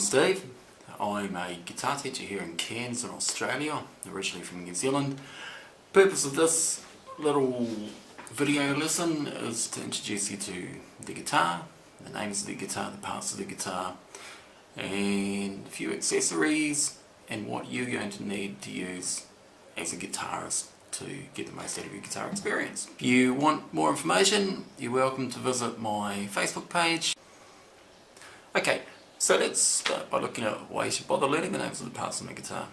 Steve. I'm a guitar teacher here in Cairns in Australia, originally from New Zealand. The purpose of this little video lesson is to introduce you to the guitar, the names of the guitar, the parts of the guitar, and a few accessories, and what you're going to need to use as a guitarist to get the most out of your guitar experience. If you want more information, you're welcome to visit my Facebook page. Okay, so let's start by looking at why you should bother learning the names of the parts on the guitar.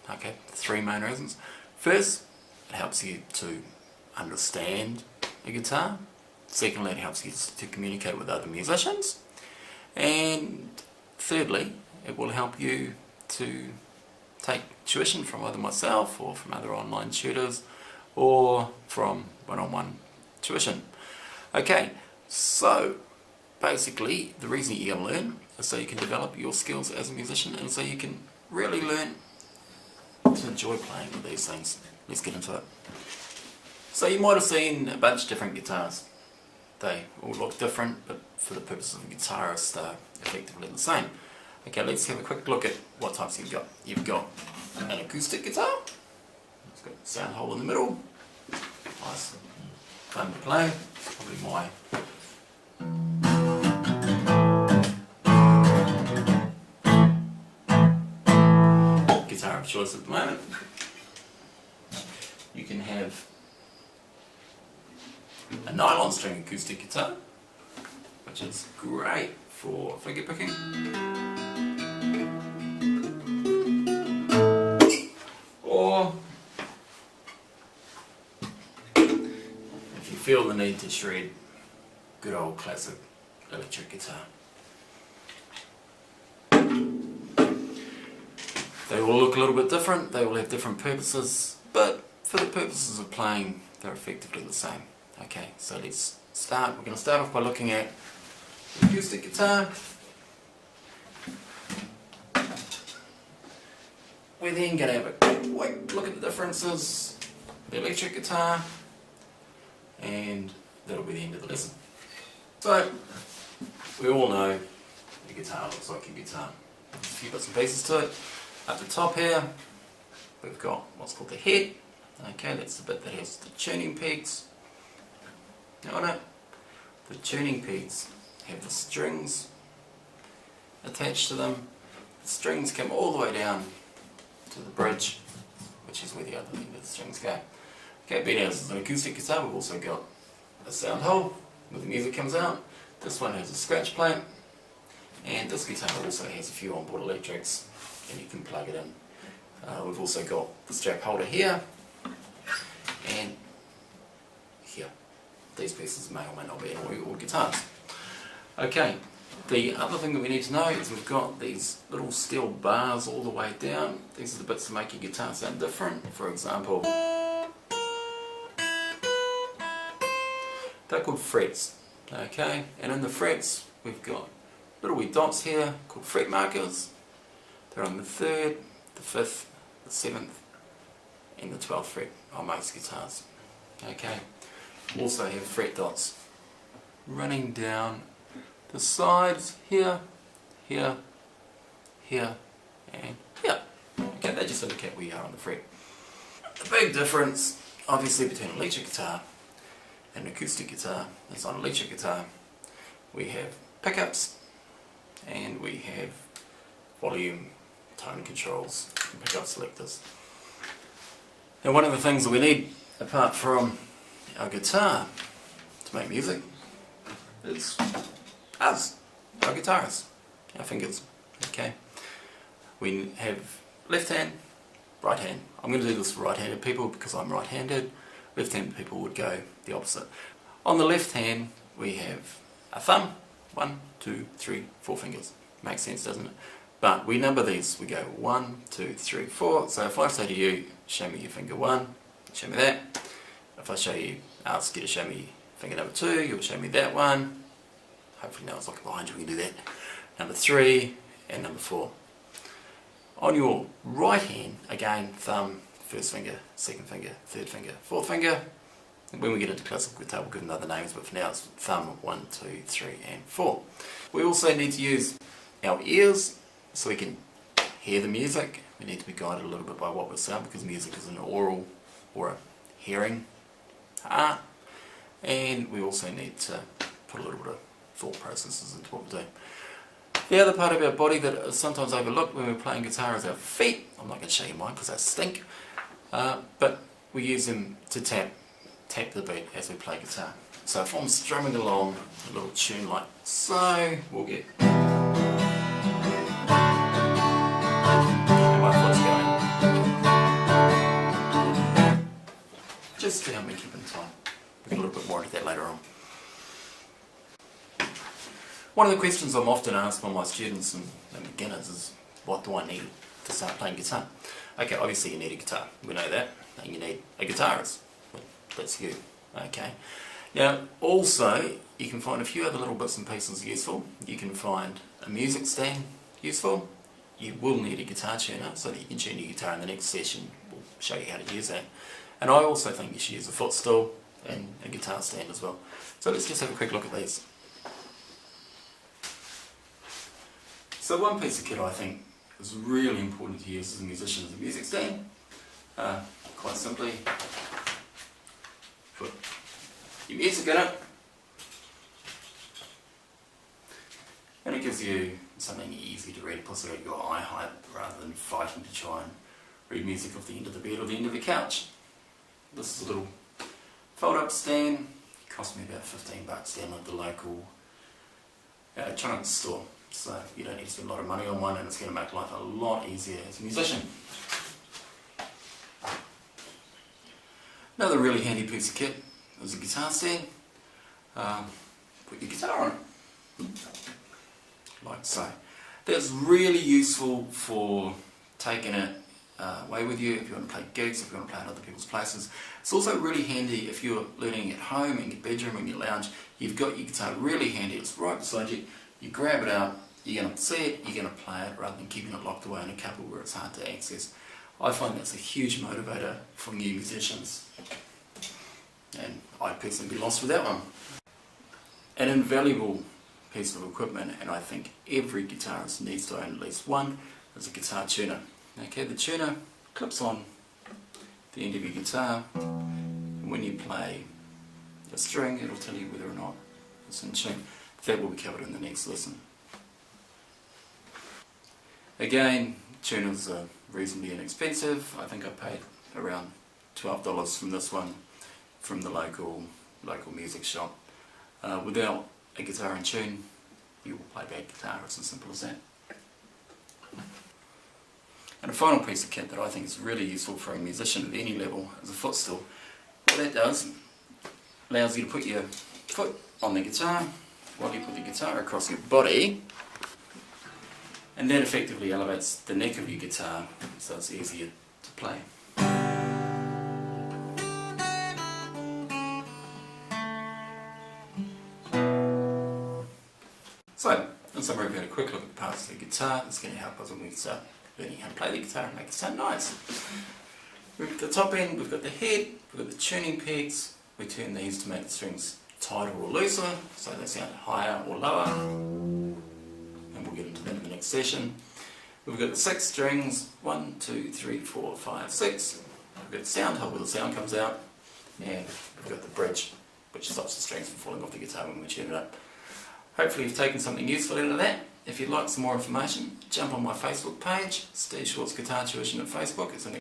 Okay, 3 main reasons. First, it helps you to understand a guitar. Secondly, it helps you to communicate with other musicians. And thirdly, it will help you to take tuition from either myself or from other online tutors or from one-on-one tuition. Okay, so basically the reason you're going to learn is so you can develop your skills as a musician and so you can really learn to enjoy playing with these things. Let's get into it. So you might have seen a bunch of different guitars. They all look different, but for the purpose of a guitarist they're effectively the same. Okay, let's have a quick look at what types you've got. You've got an acoustic guitar. It's got a sound hole in the middle. Nice, fun to play. Probably my guitar of choice at the moment. You can have a nylon string acoustic guitar, which is great for finger picking. Or if you feel the need to shred, good old classic electric guitar. They all look a little bit different, they all have different purposes, but for the purposes of playing, they're effectively the same. Okay, so let's start. We're going to start off by looking at the acoustic guitar. We're then going to have a quick look at the differences, the electric guitar, and that'll be the end of the lesson. So, we all know the guitar looks like a guitar. There's a few bits and pieces to it. At the top here, we've got what's called the head. Okay, that's the bit that has the tuning pegs on it. The tuning pegs have the strings attached to them. The strings come all the way down to the bridge, which is where the other end of the strings go. Okay, being as an acoustic guitar, we've also got a sound hole where the music comes out. This one has a scratch plate, and this guitar also has a few onboard electrics, and you can plug it in. We've also got the strap holder here, and here. These pieces may or may not be in all your guitars. Okay, the other thing that we need to know is we've got these little steel bars all the way down. These are the bits that make your guitar sound different. For example, they're called frets. Okay, and in the frets we've got little wee dots here called fret markers. They're on the 3rd, the 5th, the 7th and the 12th fret on most guitars. Okay, also have fret dots running down the sides here, here, here and here. Okay, they just indicate where you are on the fret. The big difference obviously between an electric guitar and an acoustic guitar is on an electric guitar we have pickups and we have volume, tone controls and pickup selectors. Now one of the things that we need apart from our guitar to make music is us, our guitarists, our fingers. Okay, we have left hand, right hand. I'm going to do this for right-handed people because I'm right-handed. Left-handed people would go the opposite. On the left hand we have a thumb, 1, 2, 3, 4 fingers. Makes sense, doesn't it? But we number these. We go 1, 2, 3, 4. So if I say to you, show me your finger 1, show me that. If I ask you to show me finger number 2, you'll show me that one. Hopefully no one's looking behind you when you do that. Number 3 and number 4. On your right hand, again, thumb, first finger, second finger, third finger, fourth finger. When we get into classical guitar we'll give them other names, but for now it's thumb 1, 2, 3 and 4. We also need to use our ears so we can hear the music. We need to be guided a little bit by what we're saying, because music is an oral or a hearing art, and we also need to put a little bit of thought processes into what we're doing. The other part of our body that is sometimes overlooked when we're playing guitar is our feet. I'm not going to show you mine because they stink, but we use them to tap the beat as we play guitar. So if I'm strumming along a little tune like so, we'll get and my foot's going, just to help me keep in time. We'll get a little bit more into that later on. One of the questions I'm often asked by my students and beginners is, what do I need to start playing guitar? Okay, obviously you need a guitar, we know that, and you need a guitarist. That's you, okay. Now also, you can find a few other little bits and pieces useful. You can find a music stand useful. You will need a guitar tuner so that you can tune your guitar in the next session. We'll show you how to use that. And I also think you should use a footstool and a guitar stand as well. So let's just have a quick look at these. So one piece of kit I think is really important to use as a musician is a music stand. Quite simply, put your music in it, and it gives you something easy to read, plus at your eye height, rather than fighting to try and read music off the end of the bed or the end of the couch. This is a little fold-up stand. It cost me about $15 down at the local electronics store. So you don't need to spend a lot of money on one, and it's going to make life a lot easier as a musician. Another really handy piece of kit is a guitar stand. Put your guitar on it, like so. That's really useful for taking it away with you if you want to play gigs, if you want to play in other people's places. It's also really handy if you're learning at home, in your bedroom, in your lounge. You've got your guitar really handy, it's right beside you. You grab it out, you're going to see it, you're going to play it, rather than keeping it locked away in a cupboard where it's hard to access. I find that's a huge motivator for new musicians, and I'd personally be lost without one. An invaluable piece of equipment, and I think every guitarist needs to own at least one, is a guitar tuner. Okay, the tuner clips on the end of your guitar, and when you play a string, it'll tell you whether or not it's in tune. That will be covered in the next lesson. Again, tuners are reasonably inexpensive. I think I paid around $12 from this one from the local music shop. Without a guitar in tune, you will play bad guitar. It's as simple as that. And a final piece of kit that I think is really useful for a musician at any level is a footstool. What that does, allows you to put your foot on the guitar while you put the guitar across your body, and that effectively elevates the neck of your guitar so it's easier to play. So, in summary, we've had a quick look at the parts of the guitar. It's going to help us when we start learning how to play the guitar and make it sound nice. We've got the top end, we've got the head, we've got the tuning pegs. We turn these to make the strings tighter or looser, so they sound higher or lower. And we'll get into that in the next session. We've got the 6 strings, 1, 2, 3, 4, 5, 6. We've got the sound hole where the sound comes out, and we've got the bridge, which stops the strings from falling off the guitar when we tune it up. Hopefully you've taken something useful out of that. If you'd like some more information, jump on my Facebook page, Steve Schwartz Guitar Tuition at Facebook. It's in the